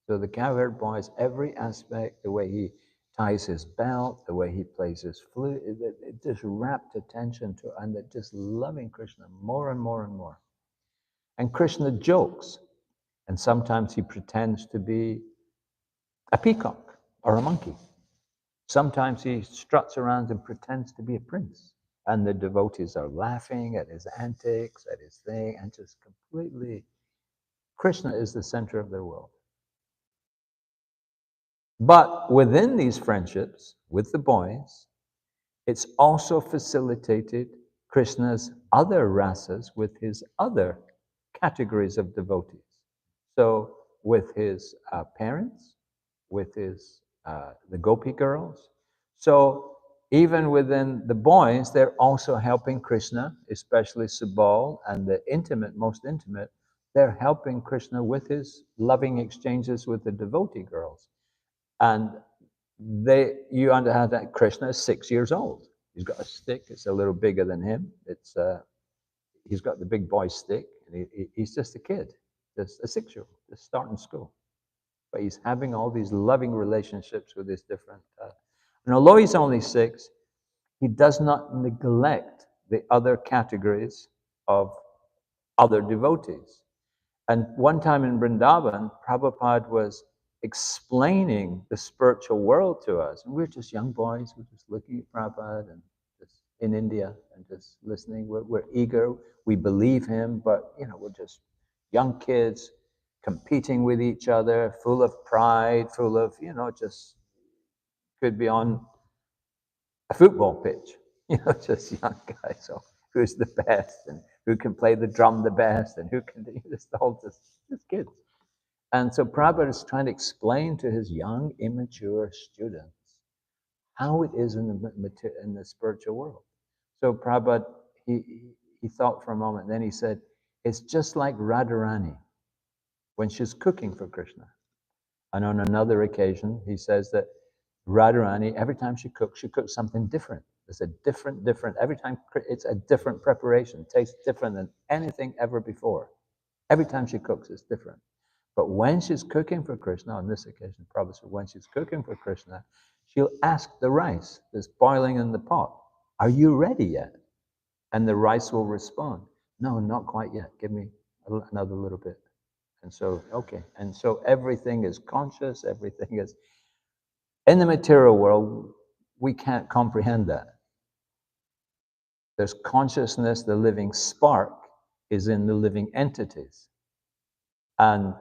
So the cowherd boy's every aspect, the way he ties his belt, the way he plays his flute, it just wrapped attention to, and they're just loving Krishna more and more and more. And Krishna jokes, and sometimes he pretends to be a peacock or a monkey. Sometimes he struts around and pretends to be a prince. And the devotees are laughing at his antics, at his thing, and just completely, Krishna is the center of their world. But within these friendships with the boys, it's also facilitated Krishna's other rasas with his other categories of devotees. So with his parents, with his the gopi girls. So even within the boys, they're also helping Krishna, especially Subal and the intimate, most intimate. They're helping Krishna with his loving exchanges with the devotee girls. And you understand that Krishna is 6 years old. He's got a stick. It's a little bigger than him. He's got the big boy stick, and he's just a kid, just a 6-year-old, just starting school. But he's having all these loving relationships with his different. And although he's only 6, he does not neglect the other categories of other devotees. And one time in Vrindavan, Prabhupada was explaining the spiritual world to us. And we're just young boys, we're just looking at Prabhupada and just in India and just listening. We're eager, we believe him, but we're just young kids competing with each other, full of pride, full of, just could be on a football pitch, just young guys. So who's the best and who can play the drum the best and who can do this, all just kids. And so Prabhupada is trying to explain to his young, immature students how it is in the spiritual world. So Prabhupada, he thought for a moment, then he said, it's just like Radharani when she's cooking for Krishna. And on another occasion, he says that Radharani, every time she cooks something different. It's a different, every time it's a different preparation, tastes different than anything ever before. Every time she cooks, it's different. But when she's cooking for Krishna, on this occasion, Prabhupada said, when she's cooking for Krishna, she'll ask the rice that's boiling in the pot, are you ready yet? And the rice will respond, no, not quite yet. Give me another little bit. And so, okay. And so everything is conscious, everything is... In the material world, we can't comprehend that. There's consciousness, the living spark is in the living entities. And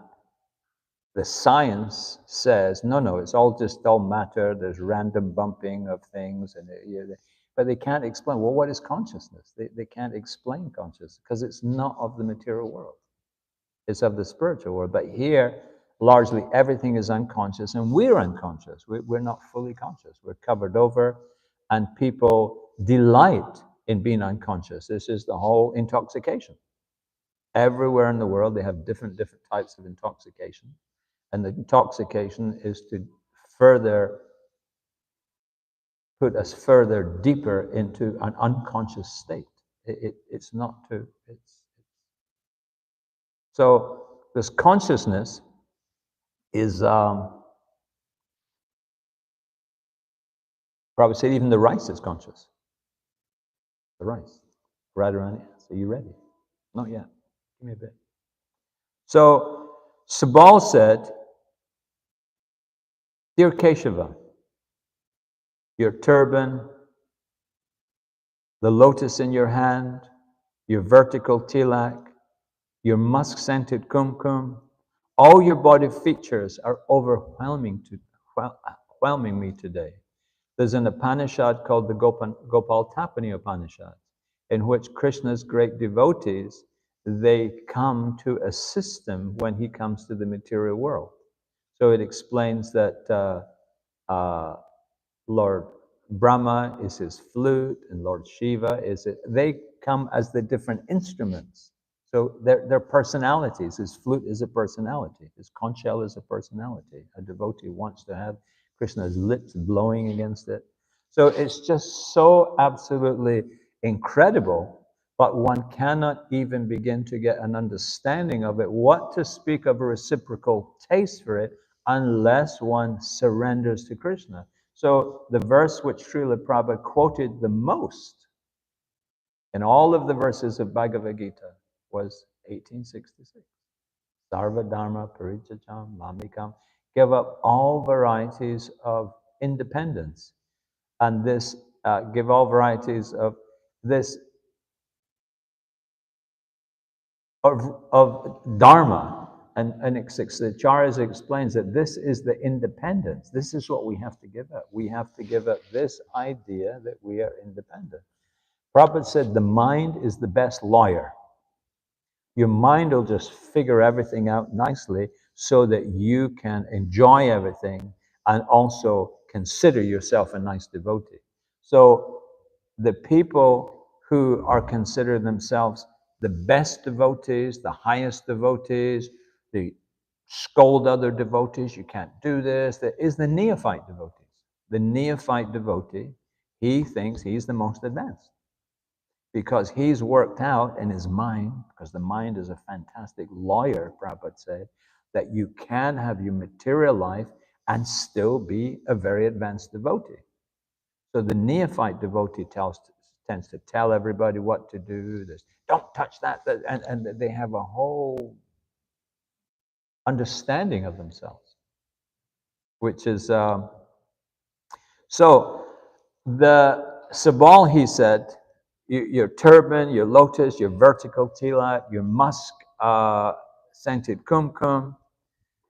the science says, no, it's all matter, there's random bumping of things, but they can't explain, well, what is consciousness? They can't explain consciousness because it's not of the material world. It's of the spiritual world. But here, largely everything is unconscious, and we're unconscious. We're not fully conscious. We're covered over, and people delight in being unconscious. This is the whole intoxication. Everywhere in the world, they have different types of intoxication. And the intoxication is to further put us further deeper into an unconscious state. It's not to, so this consciousness is, probably said even the rice is conscious. The rice. Radharani, are you ready? Not yet. Give me a bit. So Subal said, dear Keshava, your turban, the lotus in your hand, your vertical tilak, your musk-scented kumkum, all your body features are overwhelming me today. There's an Upanishad called the Gopastami Upanishad, in which Krishna's great devotees, they come to assist him when he comes to the material world. So it explains that Lord Brahma is his flute, and Lord Shiva is it. They come as the different instruments. So they're personalities. His flute is a personality. His conch shell is a personality. A devotee wants to have Krishna's lips blowing against it. So it's just so absolutely incredible, but one cannot even begin to get an understanding of it, what to speak of a reciprocal taste for it, unless one surrenders to Krishna. So the verse which Srila Prabhupada quoted the most in all of the verses of Bhagavad Gita was 1866. Sarva Dharma Parijajam Mamikam. Give up all varieties of independence. And this, give all varieties of this, of Dharma. And Acharya explains that this is the independence. This is what we have to give up. We have to give up this idea that we are independent. Prabhupada said the mind is the best lawyer. Your mind will just figure everything out nicely so that you can enjoy everything and also consider yourself a nice devotee. So the people who are considered themselves the best devotees, the highest devotees, they scold other devotees, you can't do this, that is the neophyte devotees. The neophyte devotee, he thinks he's the most advanced because he's worked out in his mind, because the mind is a fantastic lawyer, Prabhupada said, that you can have your material life and still be a very advanced devotee. So the neophyte devotee tends to tell everybody what to do. This, don't touch that, and they have a whole understanding of themselves, which is so. The Sabal, he said, your turban, your lotus, your vertical tila, your musk scented kumkum,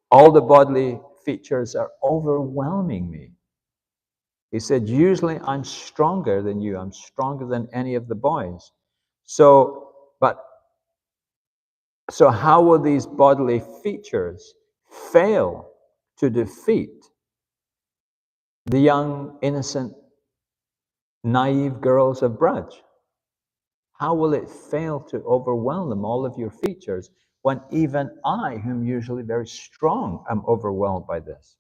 all the bodily features are overwhelming me. He said, usually I'm stronger than you. I'm stronger than any of the boys. So how will these bodily features fail to defeat the young, innocent, naive girls of Braj? How will it fail to overwhelm them, all of your features, when even I, whom usually very strong, am overwhelmed by this?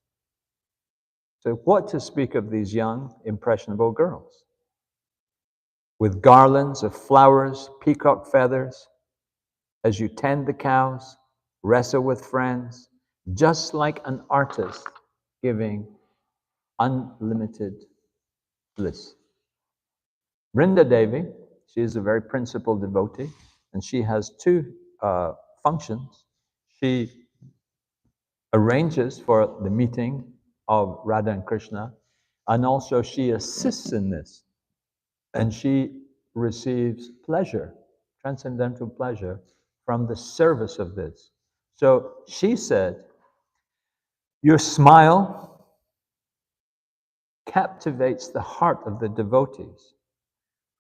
So what to speak of these young, impressionable girls? With garlands of flowers, peacock feathers, as you tend the cows, wrestle with friends, just like an artist giving unlimited bliss. Vrinda Devi, she is a very principled devotee, and she has two functions. She arranges for the meeting of Radha and Krishna, and also she assists in this, and she receives pleasure, transcendental pleasure, from the service of this. So she said, your smile captivates the heart of the devotees,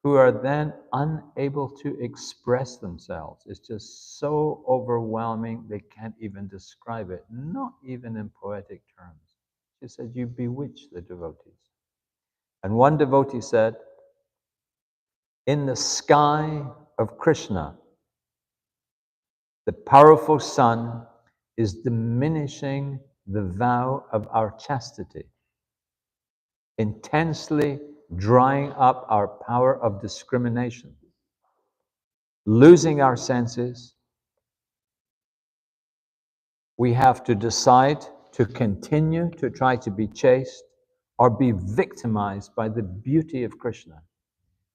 who are then unable to express themselves. It's just so overwhelming, they can't even describe it, not even in poetic terms. She said, you bewitch the devotees. And one devotee said, in the sky of Krishna, the powerful sun is diminishing the vow of our chastity, intensely drying up our power of discrimination, losing our senses. We have to decide to continue to try to be chaste or be victimized by the beauty of Krishna.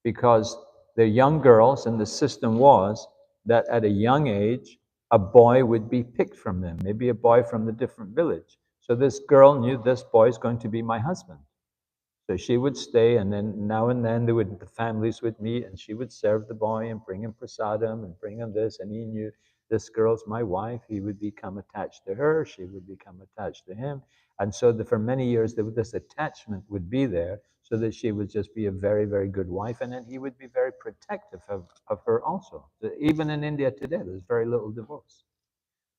Because they're young girls, and the system was that at a young age, a boy would be picked from them, maybe a boy from the different village. So this girl knew this boy is going to be my husband. So she would stay, and then now and then the families would meet, and she would serve the boy and bring him prasadam and bring him this, and he knew this girl's my wife. He would become attached to her, she would become attached to him. And so for many years, this attachment would be there, so that she would just be a very, very good wife, and then he would be very protective of her also. Even in India today, there's very little divorce.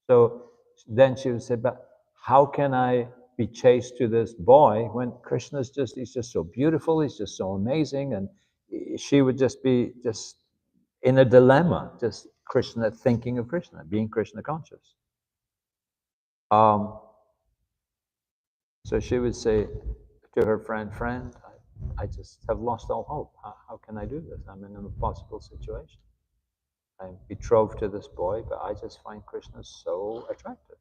So then she would say, but how can I be chaste to this boy when Krishna's he's just so beautiful, he's just so amazing, and she would just be just in a dilemma, just Krishna, thinking of Krishna, being Krishna conscious. So she would say to her friend, I just have lost all hope. How can I do this? I'm in an impossible situation. I'm betrothed to this boy, but I just find Krishna so attractive.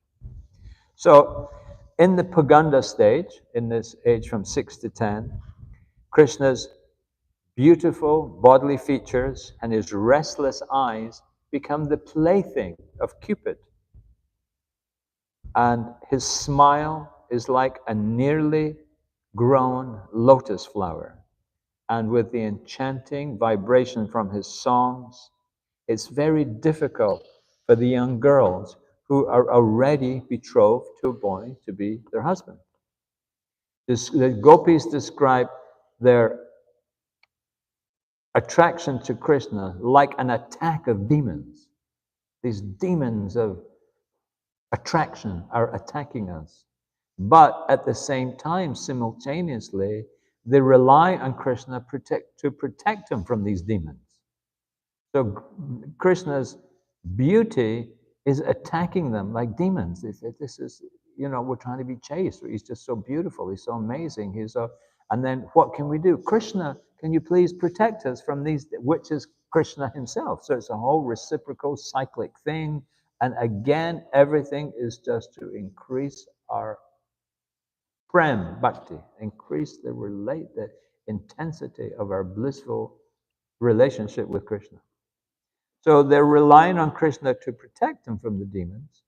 So in the Puganda stage, in this age from 6 to 10, Krishna's beautiful bodily features and his restless eyes become the plaything of Cupid. And his smile is like a nearly grown lotus flower. And with the enchanting vibration from his songs, it's very difficult for the young girls who are already betrothed to a boy to be their husband. The gopis describe their attraction to Krishna like an attack of demons. These demons of attraction are attacking us. But at the same time, simultaneously, they rely on Krishna to protect them from these demons. So Krishna's beauty is attacking them like demons. They say, this is, we're trying to be chaste. He's just so beautiful. He's so amazing. And then what can we do? Krishna, can you please protect us from these, which is Krishna himself. So it's a whole reciprocal cyclic thing. And again, everything is just to increase our prem bhakti, increase the intensity of our blissful relationship with Krishna. So they're relying on Krishna to protect them from the demons,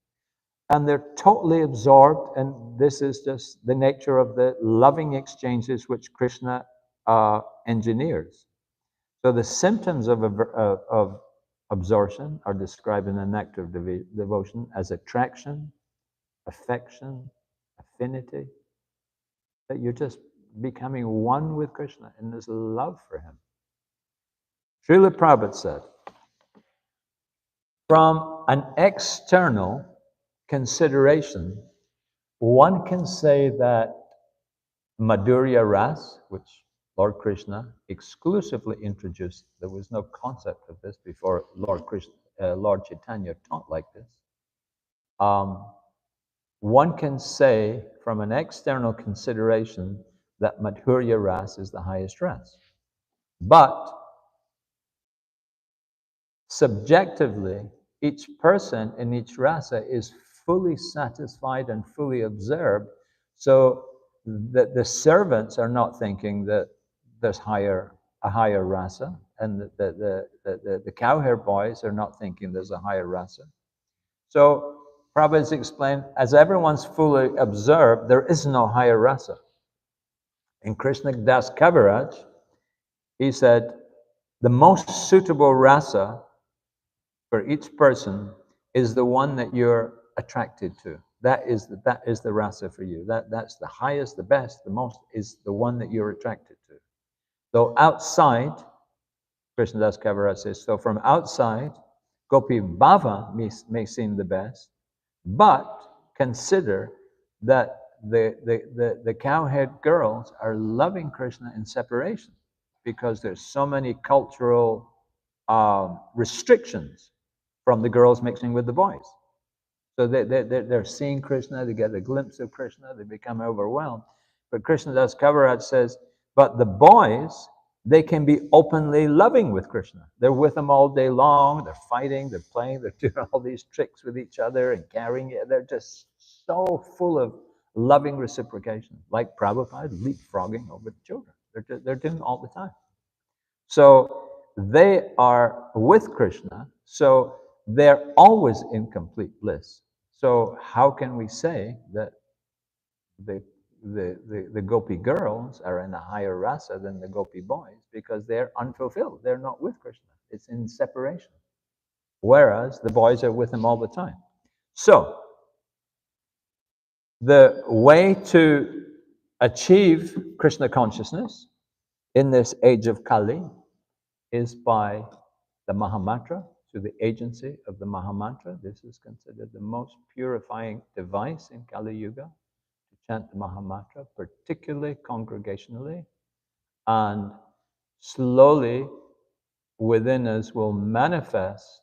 and they're totally absorbed, and this is just the nature of the loving exchanges which Krishna engineers. So the symptoms of absorption are described in the nectar of devotion as attraction, affection, affinity, that you're just becoming one with Krishna in this love for him. Srila Prabhupada said, from an external consideration, one can say that Madhurya Ras, which Lord Krishna exclusively introduced, there was no concept of this before Lord Chaitanya taught like this. One can say from an external consideration that Madhurya Ras is the highest ras. But subjectively, each person in each rasa is fully satisfied and fully observed, so that the servants are not thinking that there's a higher rasa, and the cowherd boys are not thinking there's a higher rasa. So Prabhupada has explained, as everyone's fully observed, there is no higher rasa. In Krishna Das Kaviraj, he said, the most suitable rasa for each person is the one that you're attracted to. That is the rasa for you. That's the highest, the best, the most is the one that you're attracted to. Though outside, Krishnadas Kaviraj says, so from outside, Gopi Bhava may seem the best, but consider that the cowhead girls are loving Krishna in separation because there's so many cultural restrictions from the girls mixing with the boys. So they're seeing Krishna, they get a glimpse of Krishna, they become overwhelmed. But Krishnadas Kaviraj says, but the boys, they can be openly loving with Krishna. They're with him all day long, they're fighting, they're playing, they're doing all these tricks with each other and carrying it. They're just so full of loving reciprocation, like Prabhupada leapfrogging over the children. They're doing it all the time. So they are with Krishna, so they're always in complete bliss. So how can we say that the Gopi girls are in a higher rasa than the Gopi boys? Because they're unfulfilled. They're not with Krishna. It's in separation. Whereas the boys are with him all the time. So the way to achieve Krishna consciousness in this age of Kali is by the Mahamantra, through the agency of the Mahamantra. This is considered the most purifying device in Kali Yuga to chant the Mahamantra, particularly congregationally, and slowly within us will manifest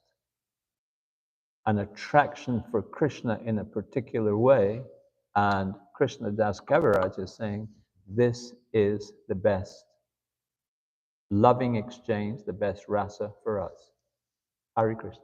an attraction for Krishna in a particular way, and Krishna Das Kaviraj is saying, this is the best loving exchange, the best rasa for us. Hare Krishna.